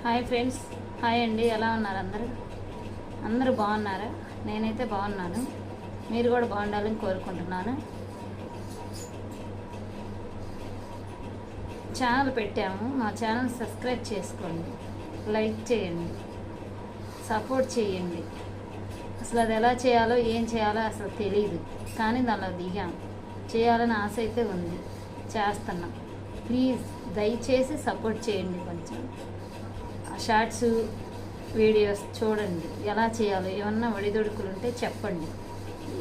Hi friends, hi అండి. ఎలా ఉన్నారు అందరూ బాగున్నారా? నేనైతే బాగున్నాను. మీరు కూడా బాగుండాలని కోరుకుంటున్నాను. ఛానల్ పెట్టాము, మా ఛానల్ సబ్స్క్రైబ్ చేసుకోండి, లైక్ చేయండి, సపోర్ట్ చేయండి. అసలు అది ఎలా చేయాలో ఏం చేయాలో అసలు తెలియదు, కానీ దానిలో దిగాం. చేయాలని ఆశ అయితే ఉంది, చేస్తున్నాం. ప్లీజ్ దయచేసి సపోర్ట్ చేయండి. కొంచెం షార్ట్స్ వీడియోస్ చూడండి, ఎలా చేయాలో ఏమన్నా ఒడిదొడుకులు ఉంటే చెప్పండి.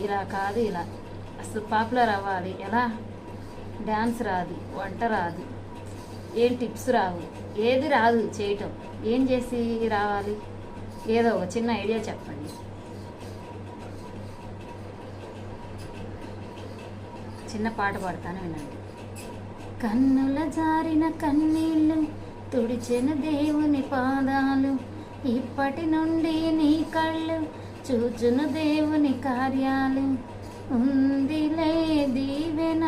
ఇలా కాదు, ఇలా అసలు పాపులర్ అవ్వాలి. ఎలా? డ్యాన్స్ రాదు, వంట రాదు, ఏం టిప్స్ రావు, ఏది రాదు చేయటం. ఏం చేసి రావాలి? ఏదో ఒక చిన్న ఐడియా చెప్పండి. చిన్న పాట పాడతాను, వినండి. కన్నుల జారిన కన్నీళ్ళు తుడిచెను దేవుని పాదాలు, ఇప్పటి నుండి నీ కళ్ళు చూచును దేవుని కార్యాలు. ఉందిలే దీవెన,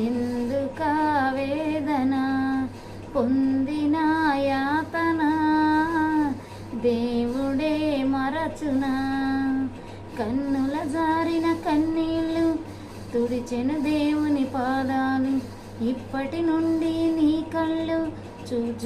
ఎందుక వేదన, పొందిన యాతన దేవుడే మరచునా. కన్నుల జారిన కన్నీళ్ళు తుడిచెను దేవుని పాదాలు, ఇప్పటి నుండి నీ కళ్ళు చూచు